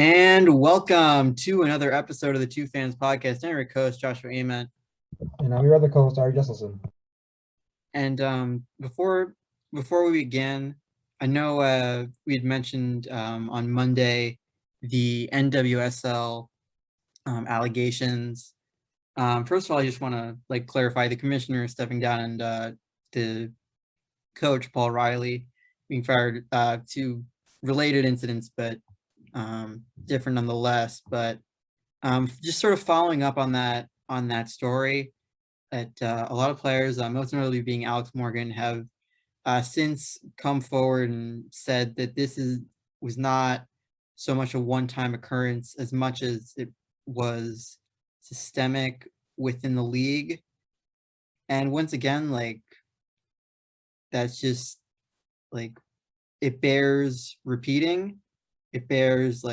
And welcome to another episode of the Two Fans Podcast. I'm your co-host, Joshua Ament. And I'm your other co-host, Ari Jesselson. And before we begin, I know we had mentioned on Monday the NWSL allegations. First of all, I just want to clarify the commissioner stepping down and the coach Paul Riley being fired, to related incidents, but different nonetheless. But just sort of following up on that story, that a lot of players, most notably being Alex Morgan, have since come forward and said that was not so much a one-time occurrence as much as it was systemic within the league. And once again, that's just it bears repeating. It bears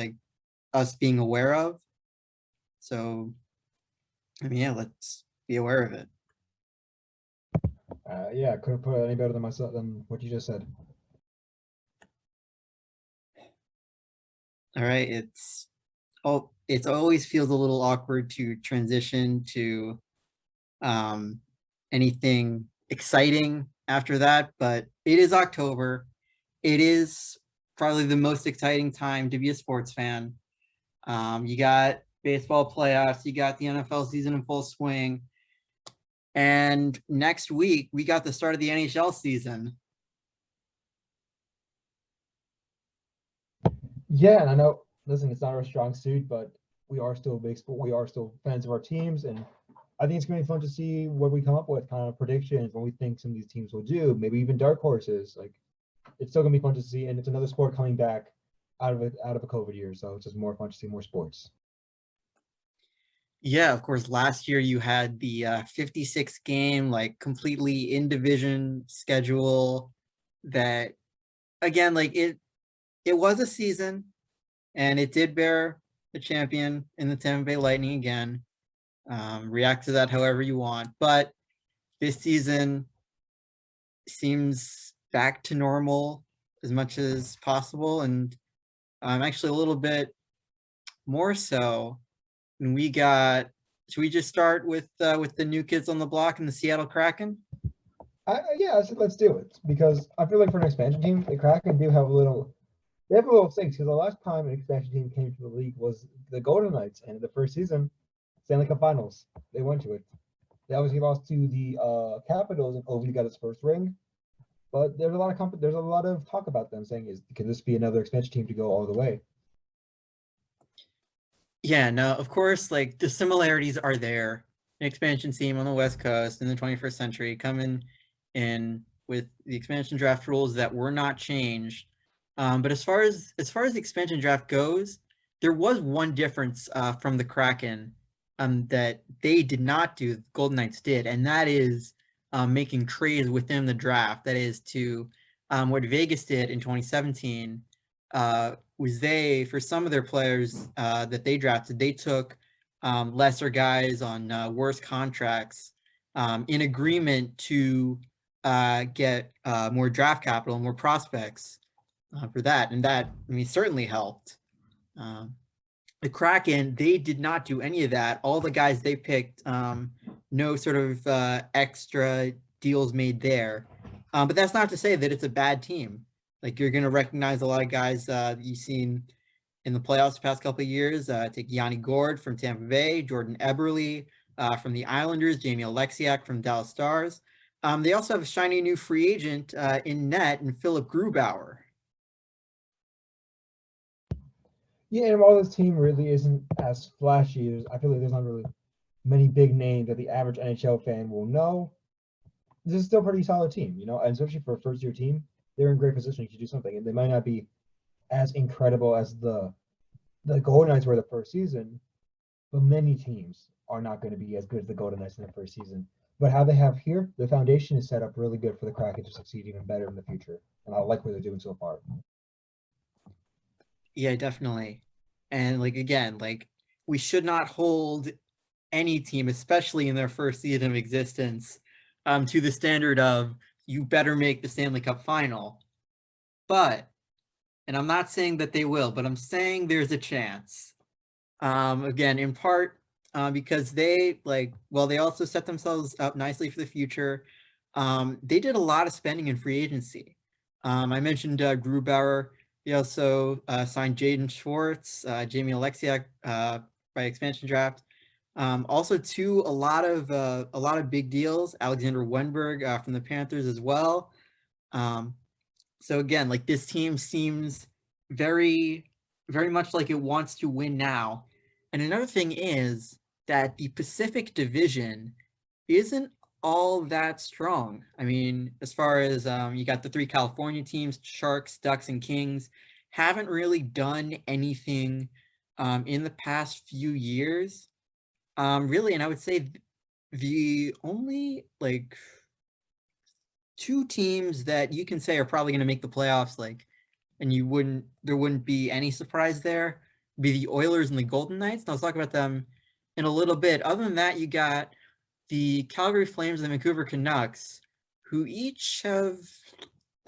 us being aware of. So, let's be aware of it. I couldn't put it any better than what you just said. All right, it always feels a little awkward to transition to anything exciting after that, but it is October. It is probably the most exciting time to be a sports fan. You got baseball playoffs, you got the NFL season in full swing, and next week we got the start of the NHL season. Yeah, and I know, listen, it's not our strong suit, but we are still big sport. We are still fans of our teams, and I think it's going to be fun to see what we come up with, kind of predictions, what we think some of these teams will do, maybe even dark horses. It's still going to be fun to see, and it's another sport coming back out of a COVID year, so it's just more fun to see more sports. Yeah, of course, last year you had the 56 game, completely in division schedule that, again, it was a season, and it did bear the champion in the Tampa Bay Lightning again. React to that however you want, but this season seems back to normal as much as possible, and actually a little bit more so. And should we just start with the new kids on the block in the Seattle Kraken? Yeah, let's do it, because I feel like for an expansion team, the Kraken do have a little things, because the last time an expansion team came to the league was the Golden Knights, and the first season, Stanley Cup Finals, they went to it. They obviously lost to the Capitals, and Ovi got his first ring. But there's a lot of talk about them saying, can this be another expansion team to go all the way? Yeah, no, of course, the similarities are there. An expansion team on the West Coast in the 21st century coming in with the expansion draft rules that were not changed. But as far as the expansion draft goes, there was one difference from the Kraken that they did not do, the Golden Knights did, and that is making trades within the draft. That is to what Vegas did in 2017. Was for some of their players that they drafted, they took lesser guys on worse contracts in agreement to get more draft capital and more prospects for that. And that, certainly helped. The Kraken, they did not do any of that. All the guys they picked, no sort of extra deals made there. But that's not to say that it's a bad team. You're going to recognize a lot of guys that you've seen in the playoffs the past couple of years. Take Yanni Gourde from Tampa Bay, Jordan Eberle from the Islanders, Jamie Alexiak from Dallas Stars. They also have a shiny new free agent in net, and Philip Grubauer. Yeah, and while this team really isn't as flashy, I feel like there's not really many big names that the average NHL fan will know. This is still a pretty solid team, and especially for a first-year team, they're in great position to do something. And they might not be as incredible as the Golden Knights were the first season, but many teams are not going to be as good as the Golden Knights in the first season. But how they have here, the foundation is set up really good for the Kraken to succeed even better in the future. And I like what they're doing so far. Yeah, definitely. And again, we should not hold any team, especially in their first season of existence, to the standard of you better make the Stanley Cup final. But and I'm not saying that they will, but I'm saying there's a chance. Again, in part because they they also set themselves up nicely for the future. They did a lot of spending in free agency. I mentioned Grubauer. They also signed Jaden Schwartz, Jamie Alexiak by expansion draft. Also, too, a lot of big deals. Alexander Wenberg from the Panthers as well. So again, like this team seems very, very much like it wants to win now. And another thing is that the Pacific Division isn't all that strong. I mean, as far as you got the three California teams, Sharks, Ducks, and Kings, haven't really done anything in the past few years. Really, and I would say the only two teams that you can say are probably going to make the playoffs, and there wouldn't be any surprise there, be the Oilers and the Golden Knights. And I'll talk about them in a little bit. Other than that, you got the Calgary Flames and the Vancouver Canucks, who each have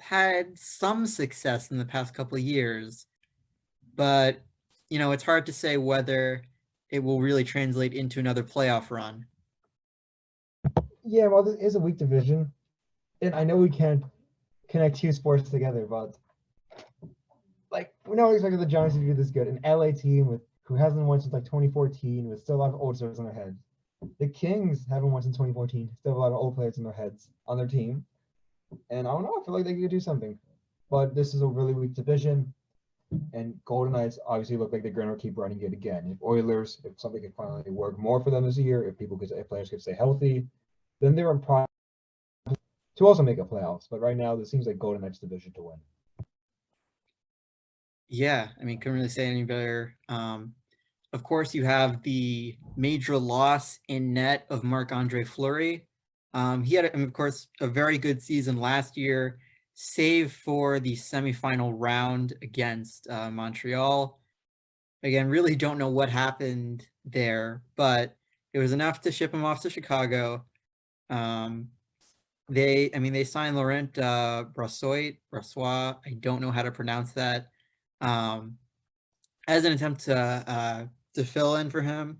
had some success in the past couple of years, but it's hard to say whether it will really translate into another playoff run. Yeah, well, this is a weak division, and I know we can't connect two sports together, but we never expected the Giants to be this good. An LA team who hasn't won since 2014, with still a lot of old stars on their head. The Kings haven't won since 2014, still have a lot of old players in their heads on their team. And I don't know, I feel like they could do something. But this is a really weak division, and Golden Knights obviously look like they're going to keep running it again. If something can finally work more for them this year, if players could stay healthy, then they're in process to also make a playoffs. But right now, this seems like Golden Knights division to win. Yeah, I mean, couldn't really say any better. Of course, you have the major loss in net of Marc-Andre Fleury. He had, of course, a very good season last year, save for the semifinal round against Montreal. Again, really don't know what happened there, but it was enough to ship him off to Chicago. They signed Laurent Brossoit. I don't know how to pronounce that. As an attempt to fill in for him.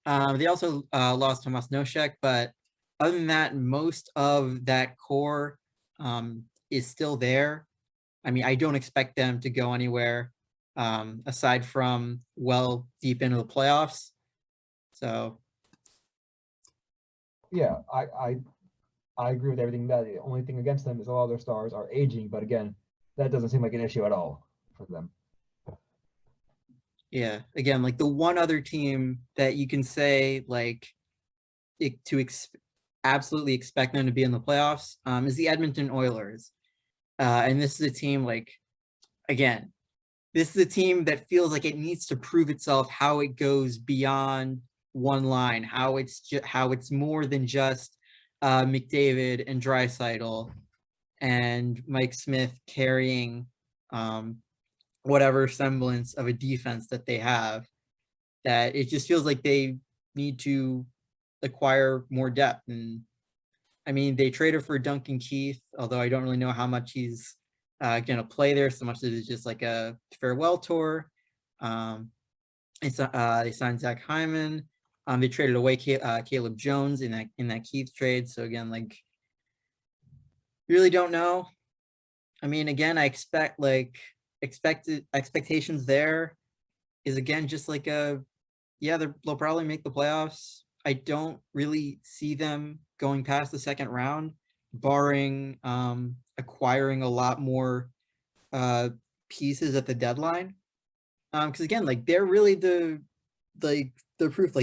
They also lost Tomas Nosek, but other than that, most of that core is still there. I mean, I don't expect them to go anywhere aside from deep into the playoffs. So, yeah, I agree with everything. That the only thing against them is a lot of their stars are aging, but again, that doesn't seem like an issue at all for them. Yeah, again, the one other team that you can say absolutely expect them to be in the playoffs is the Edmonton Oilers. And this is a team this is a team that feels like it needs to prove itself, how it goes beyond one line, how it's more than just McDavid and Draisaitl and Mike Smith carrying whatever semblance of a defense that they have. That it just feels like they need to acquire more depth. And I mean, they traded for Duncan Keith, although I don't really know how much he's going to play there, so much that it's just like a farewell tour. They signed Zach Hyman. They traded away Caleb Jones in that Keith trade. So again, really don't know. I mean, again, I expect expectations there is again just they'll probably make the playoffs. I don't really see them going past the second round, barring acquiring a lot more pieces at the deadline. Because again, they're really the proof.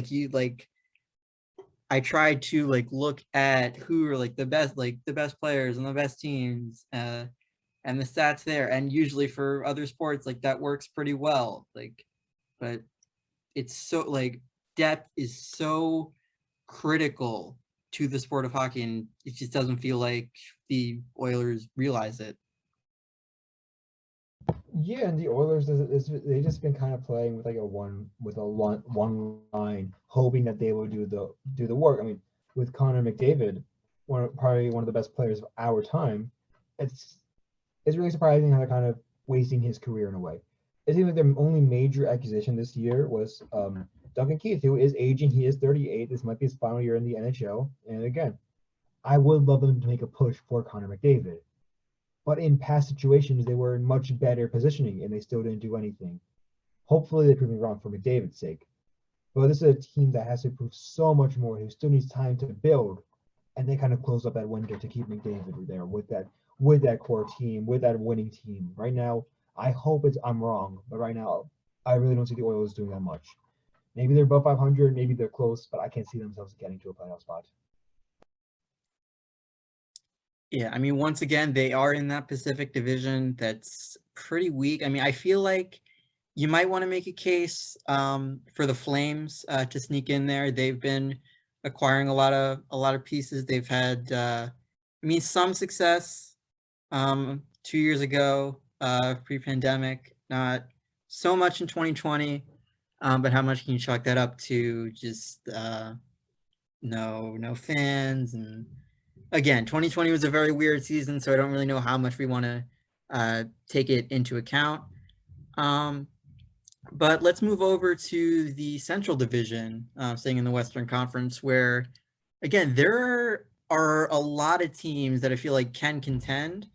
I tried to look at who are the best players and the best teams and the stats there, and usually for other sports that works pretty well. But it's so depth is so critical to the sport of hockey, and it just doesn't feel like the Oilers realize it. Yeah, and the Oilers, they just been kind of playing with one line, hoping that they will do the work. I mean, with Connor McDavid, probably one of the best players of our time, it's really surprising how they're kind of wasting his career in a way. It seems like their only major accusation this year was Duncan Keith, who is aging. He is 38. This might be his final year in the NHL. And again, I would love them to make a push for Connor McDavid. But in past situations, they were in much better positioning and they still didn't do anything. Hopefully, they prove me wrong for McDavid's sake. But this is a team that has to prove so much more, who still needs time to build. And they kind of close up that window to keep McDavid there with that core team, with that winning team. Right now, I hope I'm wrong, but right now, I really don't see the Oilers doing that much. Maybe they're above 500, maybe they're close, but I can't see themselves getting to a playoff spot. Yeah, I mean, once again, they are in that Pacific Division that's pretty weak. I mean, I feel like you might want to make a case for the Flames to sneak in there. They've been acquiring a lot of pieces. They've had, I mean, some success 2 years ago, pre-pandemic. Not so much in 2020, but how much can you chalk that up to? Just no fans, and again, 2020 was a very weird season, so I don't really know how much we want to take it into account. But let's move over to the Central Division, staying in the Western Conference, where, again, there are a lot of teams that I feel like can contend.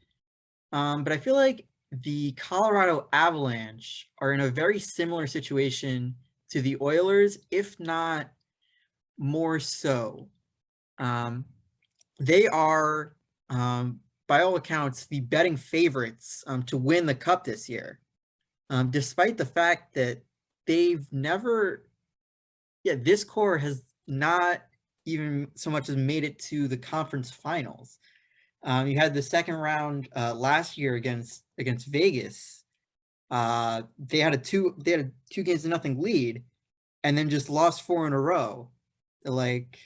But I feel like the Colorado Avalanche are in a very similar situation to the Oilers, if not more so. They are, by all accounts, the betting favorites to win the Cup this year. Despite the fact that they've never, this core has not even so much as made it to the conference finals. You had the second round last year against Vegas. They had a 2-0 lead, and then just lost 4 in a row. Like,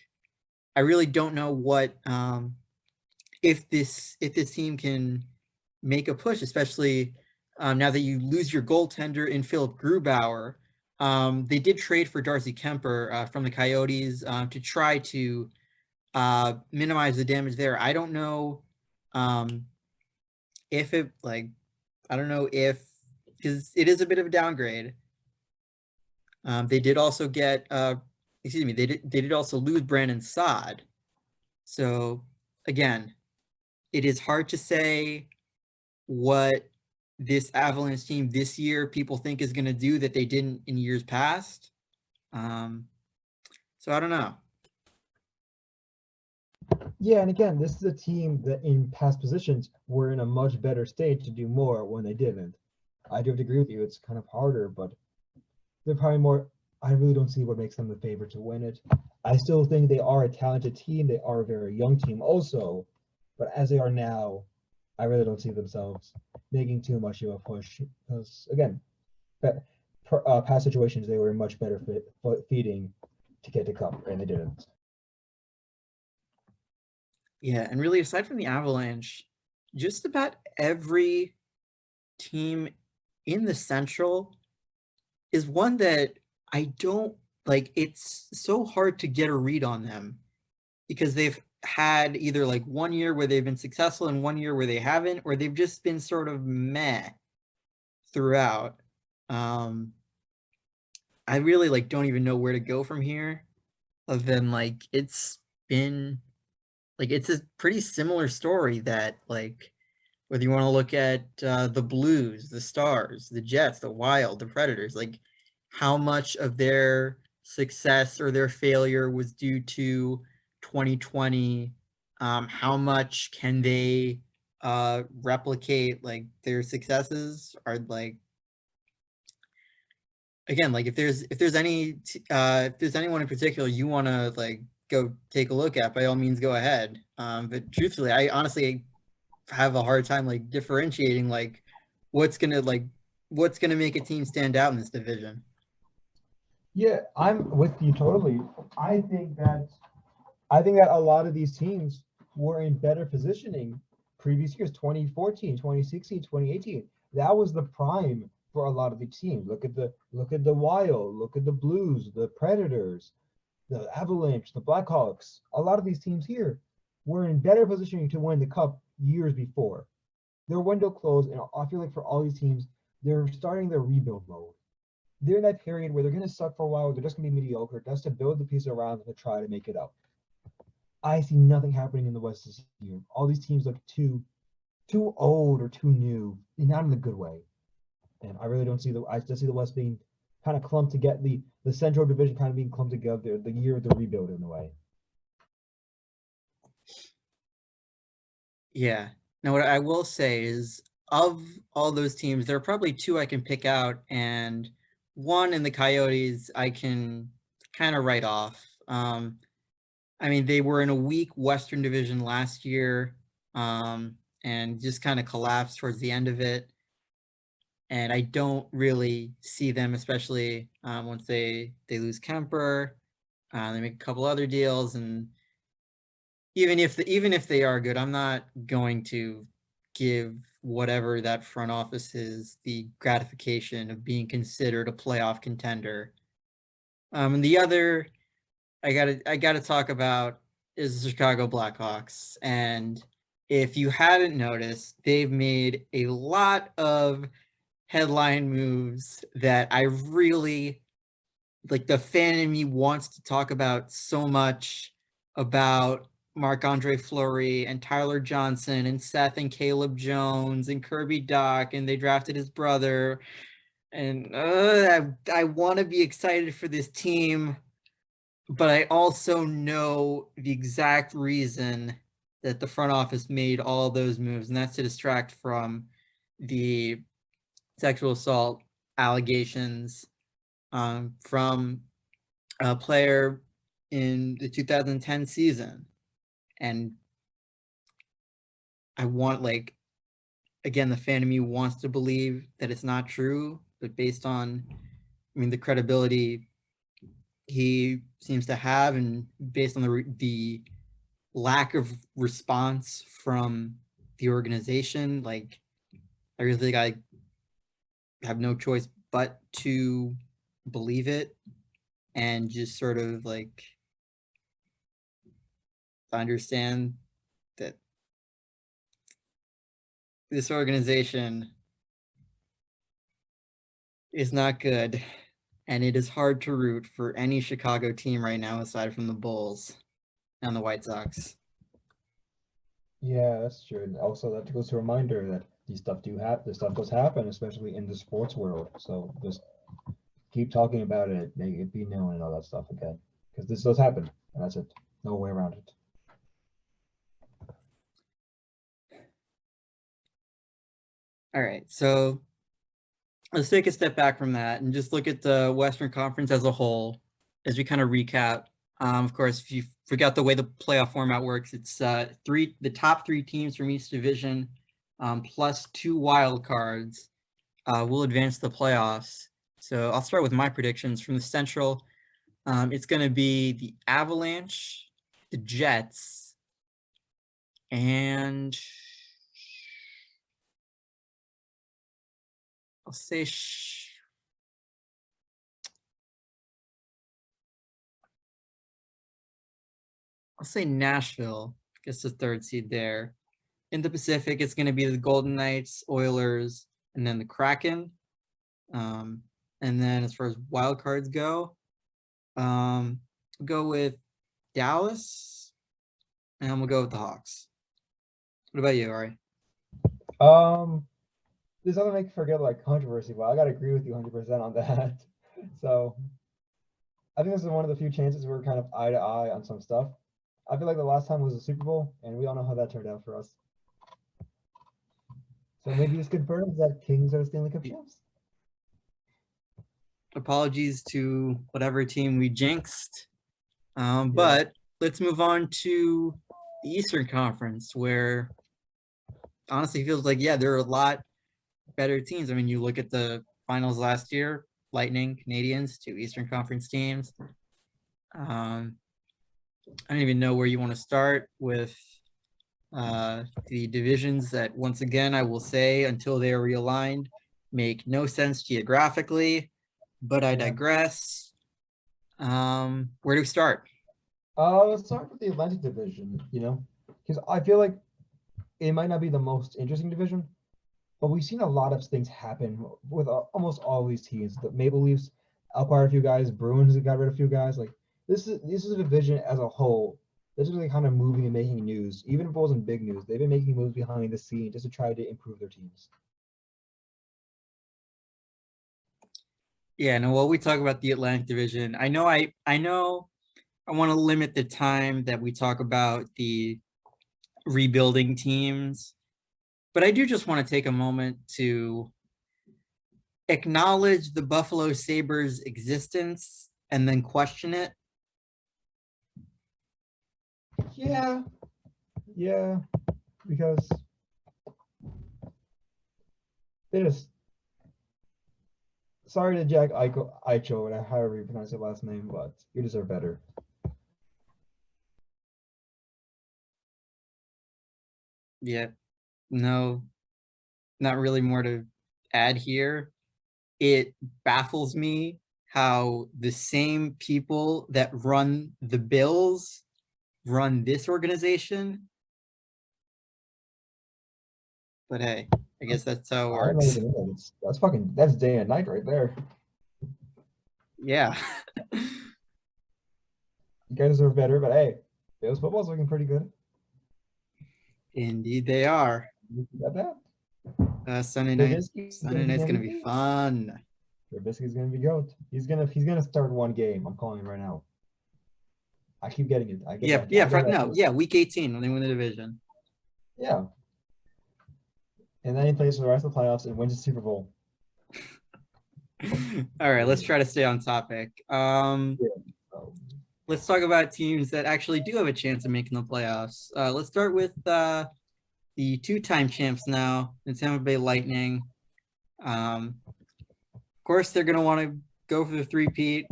I really don't know what if this team can make a push, especially now that you lose your goaltender in Philip Grubauer. They did trade for Darcy Kemper from the Coyotes to try to minimize the damage there. I don't know if it, like, I don't know if, because it is a bit of a downgrade. They did also get they did also lose Brandon Saad. So again, it is hard to say what this Avalanche team this year people think is going to do that they didn't in years past. So I don't know. Yeah, and again, this is a team that in past positions were in a much better state to do more when they didn't. I do have to agree with you. It's kind of harder, but they're probably more. I really don't see what makes them the favorite to win it. I still think they are a talented team. They are a very young team also, but as they are now, I really don't see themselves making too much of a push because, again, past situations they were much better feeding to get the cup, and they didn't. Yeah, and really, aside from the Avalanche, just about every team in the Central is one that I don't like. It's so hard to get a read on them because they've had either like 1 year where they've been successful and 1 year where they haven't, or they've just been sort of meh throughout. I really like don't even know where to go from here, other than like it's been like it's a pretty similar story that, like, whether you want to look at the Blues, the Stars, the Jets, the Wild, the Predators, like how much of their success or their failure was due to 2020? How much can they replicate like their successes? Are like, again, like if there's if there's anyone in particular you want to like go take a look at, by all means go ahead. But truthfully, I honestly have a hard time like differentiating like what's gonna make a team stand out in this division. Yeah, I'm with you totally. I think that a lot of these teams were in better positioning previous years, 2014, 2016, 2018. That was the prime for a lot of the teams. Look at the Wild, look at the Blues, the Predators, the Avalanche, the Blackhawks. A lot of these teams here were in better positioning to win the cup years before. their window closed, and I feel like for all these teams, they're starting their rebuild mode. They're in that period where they're going to suck for a while. They're just going to be mediocre, just to build the piece around them to try to make it up. I see nothing happening in the West this year. All these teams look too old or too new, and not in a good way. And I really don't see I just see the West being kind of clumped to get the Central Division kind of being clumped together the year of the rebuild in a way. Yeah. Now, what I will say is, of all those teams, there are probably two I can pick out, and one in the Coyotes I can kind of write off. I mean, they were in a weak Western Division last year, and just kind of collapsed towards the end of it. And I don't really see them, especially once they lose Kemper. They make a couple other deals, and even if they are good, I'm not going to give whatever that front office is the gratification of being considered a playoff contender. And the other I gotta talk about is the Chicago Blackhawks. And if you hadn't noticed, they've made a lot of headline moves that I really like. The fan in me wants to talk about so much, about Marc-Andre Fleury and Tyler Johnson and Seth and Caleb Jones and Kirby Doc, and they drafted his brother. And I want to be excited for this team, but I also know the exact reason that the front office made all those moves, and that's to distract from the sexual assault allegations from a player in the 2010 season. And I want, like, again, the fan of me wants to believe that it's not true, but based on, I mean, the credibility he seems to have, and based on the lack of response from the organization, like, I really think I have no choice but to believe it, and just sort of like understand that this organization is not good, and it is hard to root for any Chicago team right now aside from the Bulls and the White Sox. Yeah, that's true. And also, that goes to a reminder that this stuff does happen, especially in the sports world. So just keep talking about it, make it be known, and all that stuff again, because this does happen, and that's it. No way around it. All right, so let's take a step back from that and just look at the Western Conference as a whole as we kind of recap. Of course, if you forgot the way the playoff format works, it's the top three teams from each division plus 2 wild cards will advance the playoffs. So I'll start with my predictions from the Central. It's going to be the Avalanche, the Jets, and I'll say Nashville gets the 3rd seed there. In the Pacific, it's going to be the Golden Knights, Oilers, and then the Kraken. And then as far as wild cards go, go with Dallas, and we'll go with the Hawks. What about you, Ari? This doesn't make you forget like controversy, but I gotta agree with you 100% on that. So I think this is one of the few chances we're kind of eye to eye on some stuff. I feel like the last time was the Super Bowl, and we all know how that turned out for us. So maybe this confirms that Kings are Stanley Cup champs. Apologies to whatever team we jinxed. But let's move on to the Eastern Conference, where honestly feels like, there are a lot better teams. I mean, you look at the finals last year, Lightning, Canadiens, 2 Eastern Conference teams. I don't even know where you want to start with the divisions that, once again, I will say, until they are realigned, make no sense geographically, but I digress. Where do we start? Let's start with the Atlantic Division, because I feel like it might not be the most interesting division, But we've seen a lot of things happen with almost all these teams. The Maple Leafs acquired a few guys. Bruins got rid of a few guys. Like this is a division as a whole that's really kind of moving and making news. Even if it wasn't big news, they've been making moves behind the scene just to try to improve their teams. Yeah, no, while we talk about the Atlantic Division, I know I want to limit the time that we talk about the rebuilding teams, but I do just want to take a moment to acknowledge the Buffalo Sabres existence and then question it. Yeah, because they just. Sorry to Jack Eichel, however you pronounce your last name, but you deserve better. Yeah, no, not really more to add here. It baffles me how the same people that run the Bills run this organization. But hey, I guess that's how it works. That's day and night right there. Yeah. You guys deserve better, but hey, Bills football's looking pretty good. Indeed they are. You got that? Sunday night's gonna be fun. Trubisky's gonna be goat. He's gonna start one game. I'm calling it right now. I keep getting it. Week 18 when they win the division. Yeah. And then he plays for the rest of the playoffs and wins the Super Bowl. All right, let's try to stay on topic. Let's talk about teams that actually do have a chance of making the playoffs. Let's start with the two-time champs now, the Tampa Bay Lightning. Of course, they're going to want to go for the three-peat,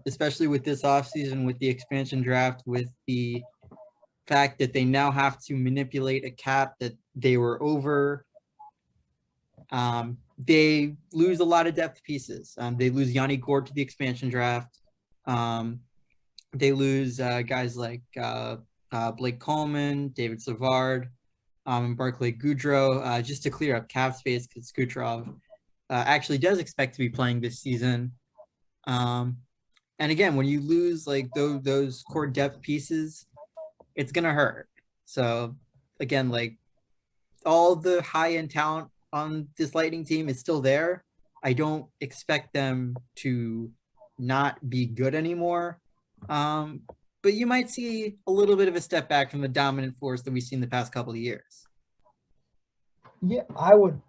especially with this offseason, with the expansion draft, with the fact that they now have to manipulate a cap that they were over. They lose a lot of depth pieces. They lose Yanni Gourde to the expansion draft. They lose guys like Blake Coleman, David Savard, and Barclay Goodrow, just to clear up cap space because Kucherov actually does expect to be playing this season. And again, when you lose like those core depth pieces, it's gonna hurt. So again, like all the high-end talent on this Lightning team is still there. I don't expect them to not be good anymore. But you might see a little bit of a step back from the dominant force that we've seen the past couple of years. Yeah, I would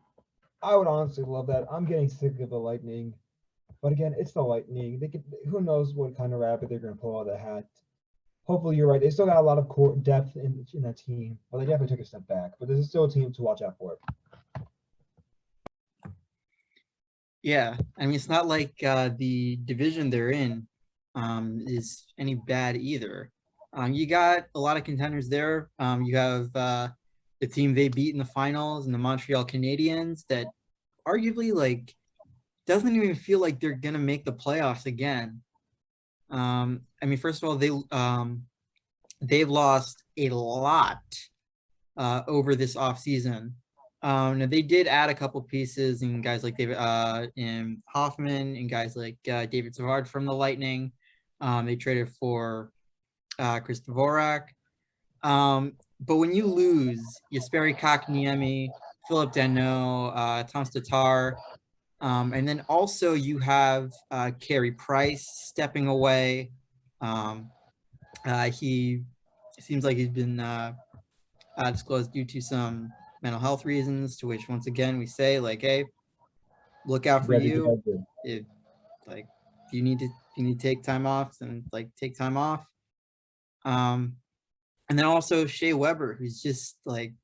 honestly love that. I'm getting sick of the Lightning. But again, it's the Lightning. Who knows what kind of rabbit they're going to pull out of the hat. Hopefully you're right. They still got a lot of core depth in that team, but they definitely took a step back. But this is still a team to watch out for. Yeah, I mean, it's not like the division they're in is any bad either. You got a lot of contenders there. You have the team they beat in the finals and the Montreal Canadiens that arguably like doesn't even feel like they're gonna make the playoffs again. I mean, first of all, they've lost a lot over this offseason. Now they did add a couple pieces and guys like David and Hoffman and guys like David Savard from the Lightning. They traded for Chris Dvorak. But when you lose Jesperi Kotkaniemi, Philip Deneau, Tom Tatar, and then also you have Carey Price stepping away. He seems like he's been disclosed due to some mental health reasons, to which once again we say like, hey, look out for you. If you need to take time off, then like take time off. And then also Shea Weber, who's just like,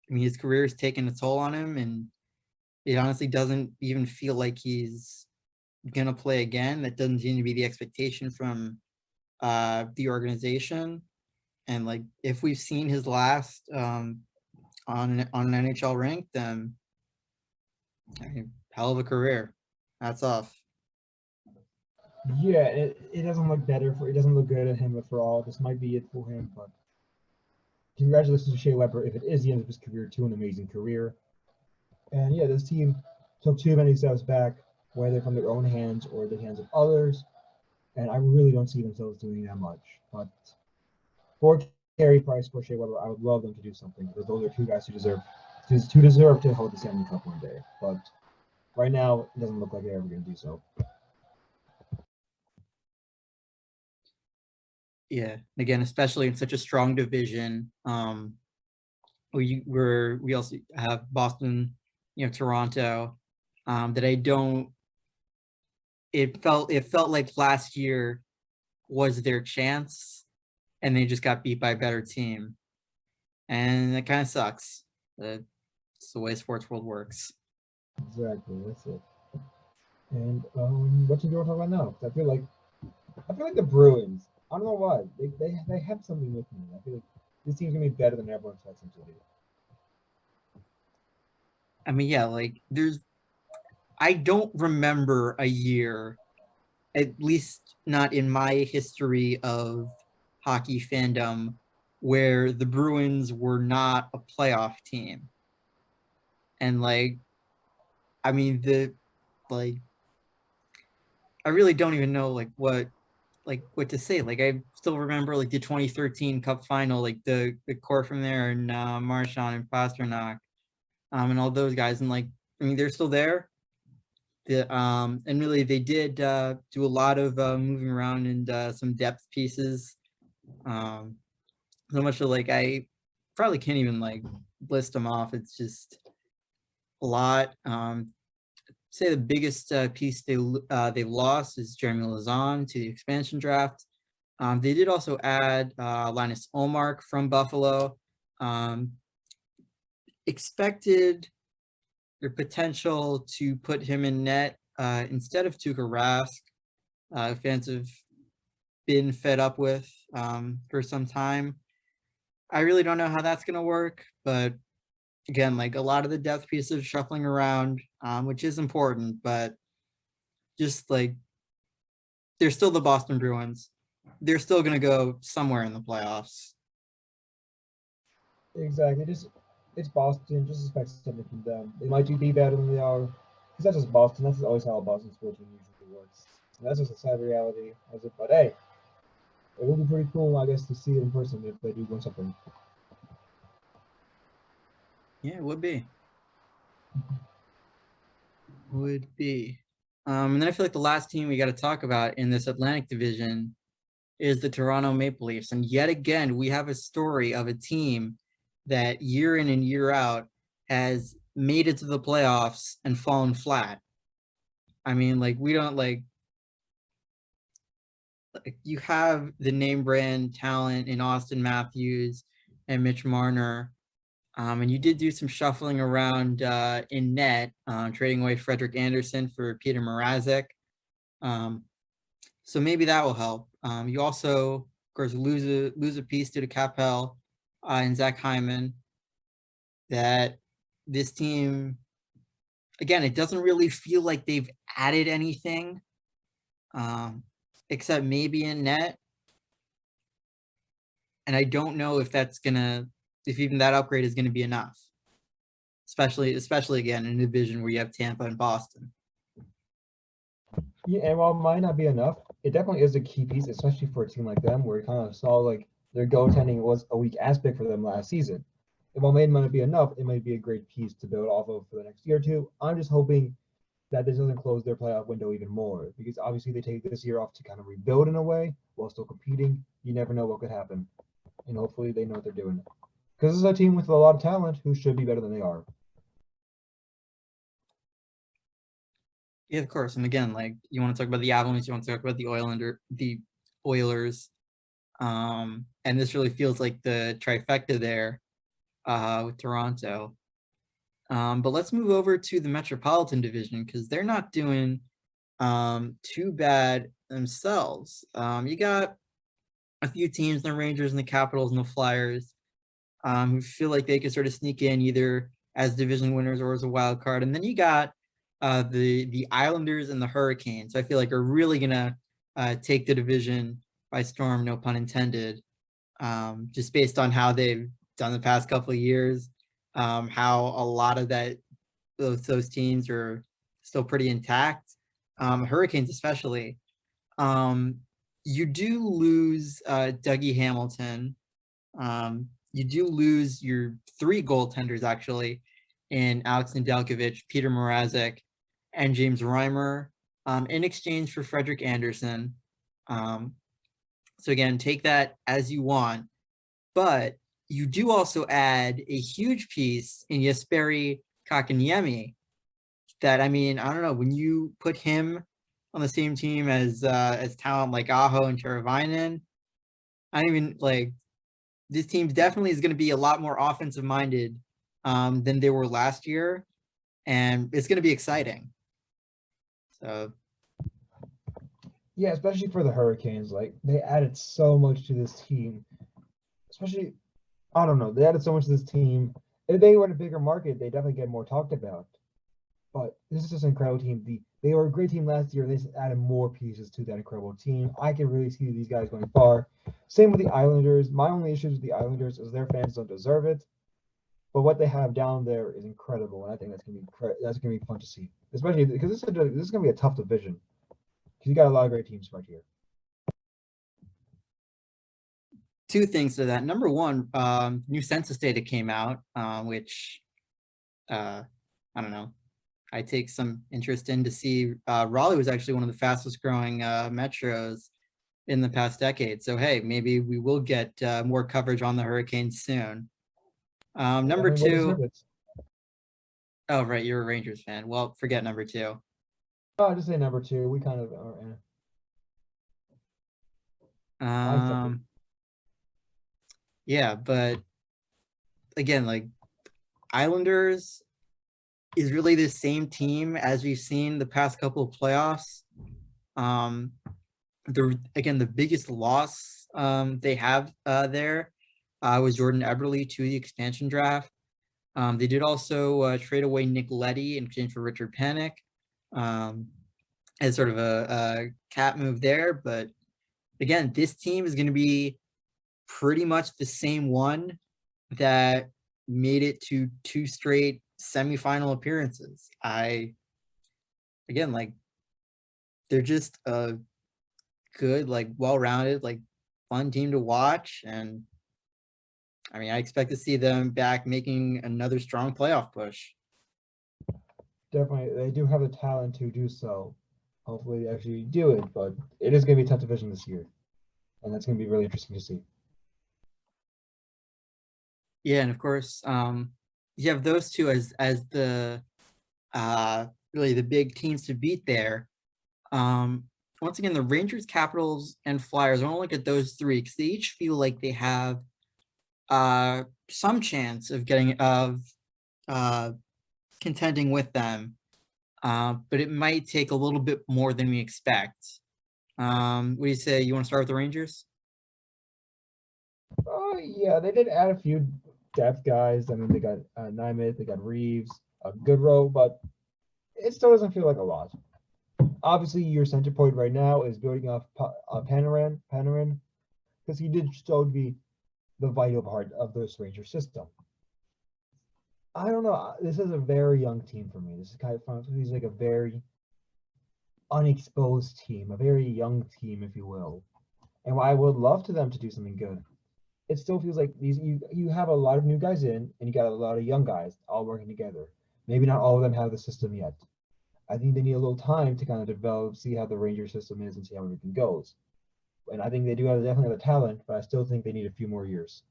I mean, his career is taking a toll on him, and it honestly doesn't even feel like he's gonna play again. That doesn't seem to be the expectation from the organization. And like, if we've seen his last on an NHL rank, then I mean, hell of a career. Hats off. Yeah, it doesn't look better it doesn't look good at him for all. This might be it for him, but congratulations to Shea Weber if it is the end of his career to an amazing career. And yeah, this team took too many steps back, whether from their own hands or the hands of others. And I really don't see themselves doing that much. But for Carey Price, for Shea Weber, I would love them to do something because those are two guys who deserve to hold the Stanley Cup one day. But right now, it doesn't look like they're ever going to do so. Yeah, again, especially in such a strong division, we also have Boston, Toronto, that I don't. It felt like last year was their chance, and they just got beat by a better team, and it kind of sucks. It's the way sports world works. Exactly, that's it. And what do you want to talk about now? I feel like the Bruins. I don't know why they have something with me. I feel like this team's gonna be better than everyone expects them to be. I mean, yeah, like I don't remember a year, at least not in my history of hockey fandom, where the Bruins were not a playoff team. And I mean, I really don't even know what to say. I still remember the 2013 Cup final, the core from there, and Marchand and Pasternak, and all those guys, and I mean, they're still there. And really they did do a lot of moving around and some depth pieces. So much of I probably can't even list them off. It's just a lot. Say the biggest piece they lost is Jeremy Lauzon to the expansion draft. They did also add Linus Ullmark from Buffalo. Expected their potential to put him in net instead of Tuukka Rask. Fans have been fed up with for some time. I really don't know how that's going to work, but again, a lot of the depth pieces shuffling around, which is important, but just they're still the Boston Bruins. They're still going to go somewhere in the playoffs. Exactly. It's Boston. Just expect something from them. They might be better than they are. Because that's just Boston. That's always how a Boston sports team usually works. And that's just a sad reality. But hey, it would be pretty cool, I guess, to see it in person if they do win something. Yeah, it would be. Would be. And then I feel like the last team we got to talk about in this Atlantic Division is the Toronto Maple Leafs. And yet again, we have a story of a team that year in and year out has made it to the playoffs and fallen flat. I mean, we don't you have the name brand talent in Austin Matthews and Mitch Marner. And you did do some shuffling around in net, trading away Frederik Andersen for Peter Mrazek. So maybe that will help. You also, of course, lose a piece due to Capel and Zach Hyman. That this team, again, it doesn't really feel like they've added anything, except maybe in net. And I don't know if if even that upgrade is gonna be enough. Especially again in a division where you have Tampa and Boston. Yeah, and while it might not be enough, it definitely is a key piece, especially for a team like them, where it kind of saw their goaltending was a weak aspect for them last season. And while it might not be enough, it might be a great piece to build off of for the next year or two. I'm just hoping that this doesn't close their playoff window even more, because obviously they take this year off to kind of rebuild in a way while still competing. You never know what could happen, and hopefully they know what they're doing. Because this is a team with a lot of talent who should be better than they are. Yeah, of course. And again, you want to talk about the Avalanche, you want to talk about the Oilers. And this really feels like the trifecta there with Toronto. But let's move over to the Metropolitan Division, because they're not doing too bad themselves. You got a few teams, the Rangers and the Capitals and the Flyers, who feel like they could sort of sneak in either as division winners or as a wild card. And then you got the Islanders and the Hurricanes. I feel like are really gonna take the division by storm, no pun intended. Just based on how they've done the past couple of years, how a lot of those teams are still pretty intact. Hurricanes especially. You do lose Dougie Hamilton. You do lose your 3 goaltenders actually in Alex Nedeljkovic, Peter Mrazek, and James Reimer in exchange for Frederik Andersen. So again, take that as you want, but you do also add a huge piece in Jesperi Kotkaniemi that, I mean, I don't know, when you put him on the same team as talent like Aho and Teravainen, I don't even like, this team definitely is going to be a lot more offensive minded than they were last year, and it's going to be exciting. So yeah, especially for the Hurricanes, like they added so much to this team. Especially, I don't know, they added so much to this team. If they were in a bigger market, they definitely get more talked about. But this is just an incredible team. They were a great team last year. They just added more pieces to that incredible team. I can really see these guys going far. Same with the Islanders. My only issues with the Islanders is their fans don't deserve it. But what they have down there is incredible, and I think that's gonna be fun to see, especially because this is gonna be a tough division. Because you got a lot of great teams right here. 2 things to that. Number one, new census data came out, which I don't know. I take some interest in to see. Raleigh was actually one of the fastest growing metros in the past decade. So hey, maybe we will get more coverage on the Hurricanes soon. Number 2. Oh, right, you're a Rangers fan. Well, forget number 2. Oh, just say number 2. We kind of are. Yeah, but again, like Islanders is really the same team as we've seen the past couple of playoffs. The biggest loss they have there was Jordan Eberle to the expansion draft. They did also trade away Nick Leddy in exchange for Richard Panik as sort of a cap move there. But again, this team is going to be pretty much the same one that made it to 2 straight semifinal appearances. They're just a good, like well-rounded, like fun team to watch. And I mean, I expect to see them back making another strong playoff push. Definitely, they do have the talent to do so. Hopefully, they actually do it, but it is going to be a tough division this year, and that's going to be really interesting to see. Yeah, and of course, you have those 2 as the really the big teams to beat there. Once again, the Rangers, Capitals, and Flyers. I want to look at those 3 because they each feel like they have some chance of contending with them, but it might take a little bit more than we expect. What do you say? You want to start with the Rangers? Oh yeah, they did add a few depth guys. I mean, they got Nymeth, they got Reeves, Goodrow, but it still doesn't feel like a lot. Obviously, your center point right now is building off Panarin, because he did still be the vital part of this Ranger system. I don't know. This is a very young team for me. This is kind of fun. He's like a very unexposed team, a very young team, if you will. And while I would love to them to do something good, it still feels like you have a lot of new guys in, and you got a lot of young guys all working together. Maybe not all of them have the system yet. I think they need a little time to kind of develop, see how the Ranger system is, and see how everything goes. And I think they do definitely have the talent, but I still think they need a few more years.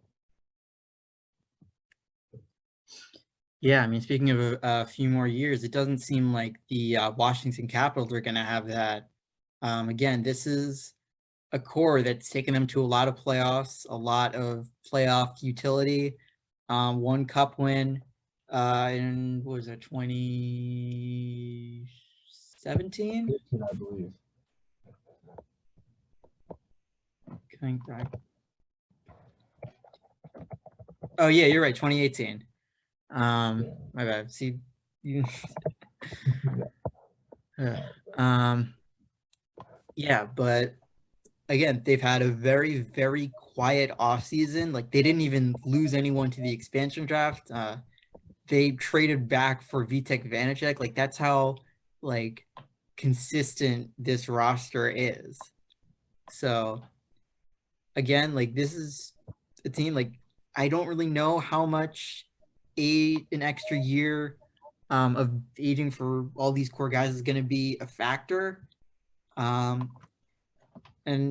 Yeah, I mean, speaking of a few more years, it doesn't seem like the Washington Capitals are going to have that. Again, this is a core that's taken them to a lot of playoffs, a lot of playoff utility. 1 cup win in, what was it, 2017? 15, I believe. Coming back. Oh yeah, you're right, 2018. My bad. See, you. Yeah, but again, they've had a very, very quiet offseason. Like, they didn't even lose anyone to the expansion draft. They traded back for Vitek Vanacek. Like, that's how, like, consistent this roster is. So, again, like, this is a team, like, I don't really know how much an extra year of aging for all these core guys is going to be a factor. And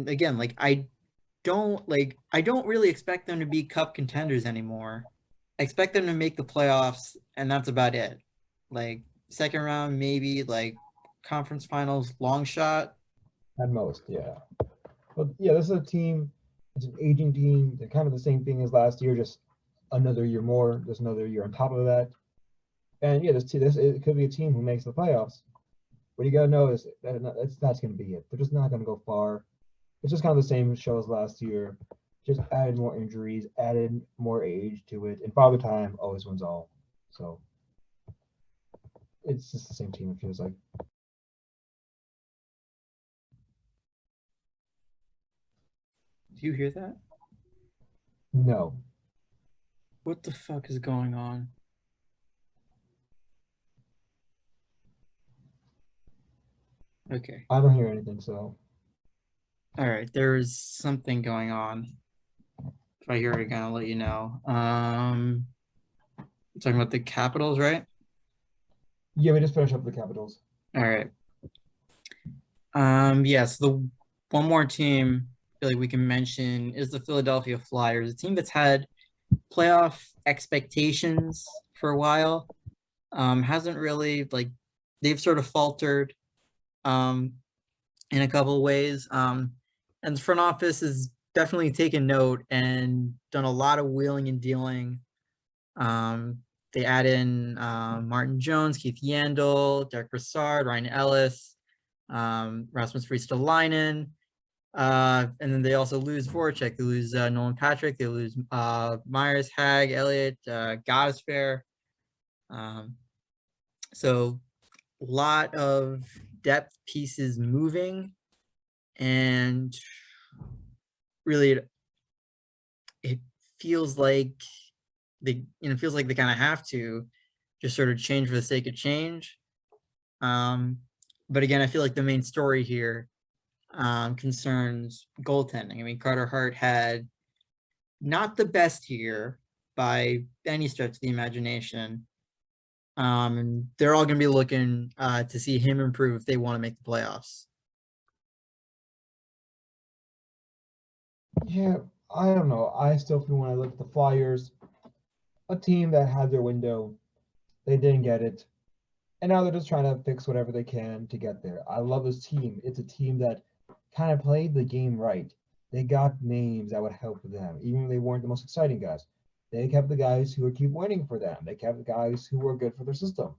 again, like, I don't really expect them to be cup contenders anymore. I expect them to make the playoffs, and that's about it. Like, second round, maybe, like, conference finals, long shot. At most, yeah. But yeah, this is a team. It's an aging team. They're kind of the same thing as last year, just another year more. There's another year on top of that. And yeah, this it could be a team who makes the playoffs. What you gotta know is that's going to be it. They're just not going to go far. It's just kind of the same show as last year. Just added more injuries, added more age to it, and Father Time always wins all. So it's just the same team. It feels like. Do you hear that? No. What the fuck is going on? Okay. I don't hear anything, so. All right. There's something going on. If I hear it again, I'll let you know. Talking about the Capitals, right? Yeah, we just finished up the Capitals. All right. Yes, the one more team I feel like we can mention is the Philadelphia Flyers, a team that's had playoff expectations for a while. Hasn't really, like, they've sort of faltered in a couple of ways. And the front office has definitely taken note and done a lot of wheeling and dealing. They add in Martin Jones, Keith Yandel, Derek Brassard, Ryan Ellis, Rasmus Ristolainen. And then they also lose Voracek. They lose Nolan Patrick. They lose Myers, Hag, Elliott, Godespair. So a lot of depth pieces moving, and really it feels like they kind of have to just sort of change for the sake of change. But again, I feel like the main story here concerns goaltending. I mean, Carter Hart had not the best year by any stretch of the imagination. And they're all going to be looking to see him improve if they want to make the playoffs. Yeah, I don't know. I still feel when I look at the Flyers, a team that had their window, they didn't get it. And now they're just trying to fix whatever they can to get there. I love this team. It's a team that kind of played the game right. They got names that would help them, even if they weren't the most exciting guys. They kept the guys who would keep winning for them. They kept the guys who were good for their system.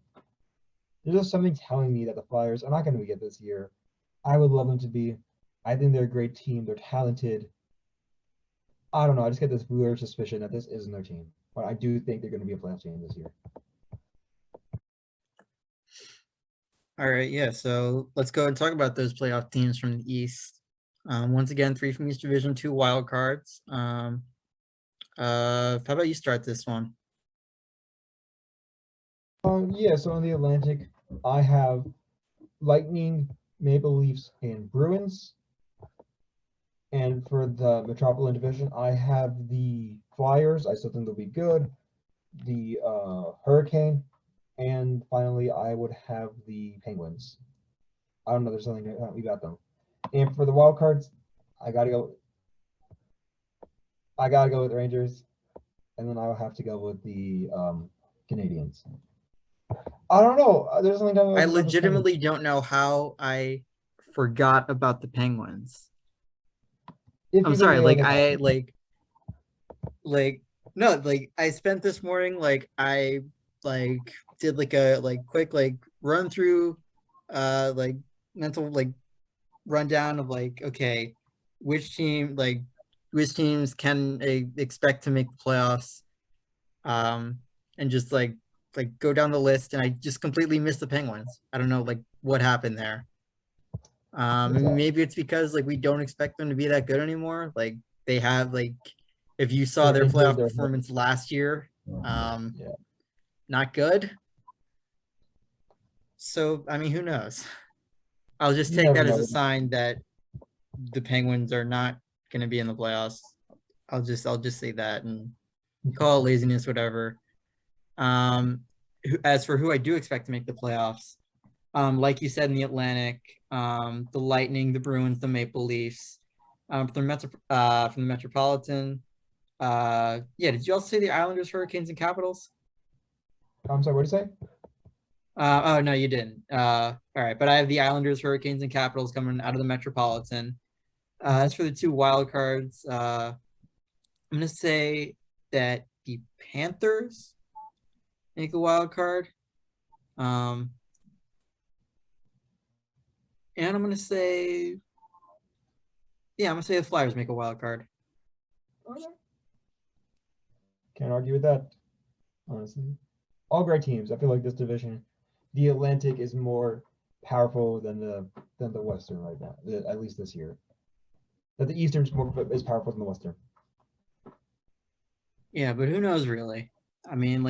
There's just something telling me that the Flyers are not going to be good this year. I would love them to be. I think they're a great team. They're talented. I don't know. I just get this weird suspicion that this isn't their team. But I do think they're going to be a playoff team this year. All right, yeah. So let's go and talk about those playoff teams from the East. Once again, 3 from each division, 2 wild cards. How about you start this one? Yeah, so on the Atlantic, I have Lightning, Maple Leafs, and Bruins. And for the Metropolitan Division, I have the Flyers. I still think they'll be good. The Hurricane, and finally, I would have the Penguins. I don't know. There's something we got them. And for the wild cards, I gotta go with Rangers, and then I will have to go with the Canadiens. I don't know. There's something. I legitimately don't know how I forgot about the Penguins. I'm sorry. Like no. Like, I spent this morning. Like, I did a quick run through, mental rundown of okay, which teams can expect to make the playoffs, and just go down the list, and I just completely missed the Penguins. I don't know what happened there. Maybe it's because like we don't expect them to be that good anymore. Like they have like, if you saw They're their injured, playoff they're- performance last year, Yeah. not good. So I mean, who knows? I'll just You take never that as know. a sign that the Penguins are not going to be in the playoffs. I'll just say that and call it laziness, whatever. As for who I do expect to make the playoffs, like you said in the Atlantic, the Lightning, the Bruins, the Maple Leafs, from the Metropolitan. Did you also say the Islanders, Hurricanes, and Capitals? I'm sorry, what did you say? Oh no, you didn't. All right, but I have the Islanders, Hurricanes, and Capitals coming out of the Metropolitan. As for the two wild cards, I'm gonna say that the Panthers make a wild card. And I'm gonna say, the Flyers make a wild card. Okay. Can't argue with that, honestly. All great teams. I feel like this division, the Atlantic is more powerful than the Western right now, at least this year. That the Eastern is powerful than the Western. Yeah, but who knows really? I mean,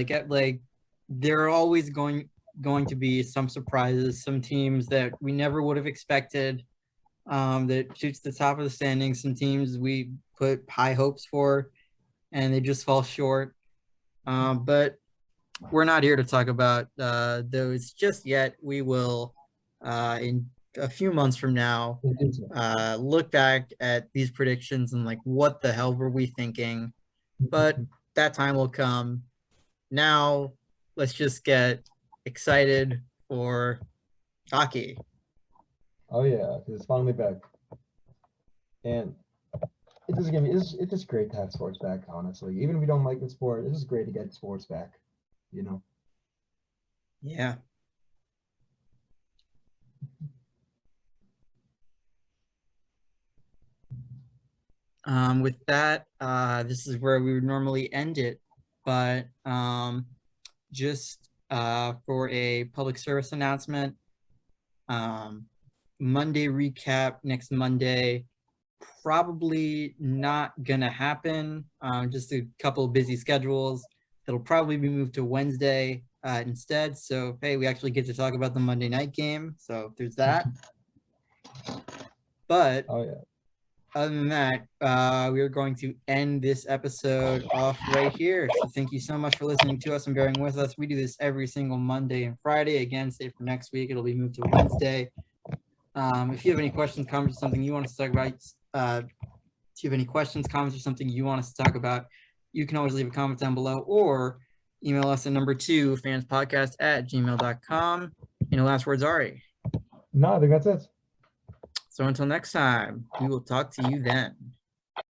there are always going to be some surprises, some teams that we never would have expected, that shoots the top of the standings, some teams we put high hopes for, and they just fall short. But we're not here to talk about those just yet. We will, in a few months from now, look back at these predictions and like, what the hell were we thinking? But that time will come. Now, let's just get excited for hockey. Oh yeah, because it's finally back, and it's just great to have sports back. Honestly, even if we don't like the sport, it's just great to get sports back. You know. Yeah. With that, this is where we would normally end it, but just for a public service announcement, Monday recap next Monday, probably not gonna happen. Just a couple of busy schedules. It'll probably be moved to Wednesday instead. So hey, we actually get to talk about the Monday night game. So there's that. But Oh yeah. other than that, we are going to end this episode off right here. So thank you so much for listening to us and bearing with us. We do this every single Monday and Friday. Again, say for next week, it'll be moved to Wednesday. If you have any questions, comments, or something you want us to talk about, if you have any questions, comments, or something you want us to talk about, you can always leave a comment down below or email us at number 2 fanspodcast@gmail.com. Any last words, Ari? No, I think that's it. So until next time, we will talk to you then.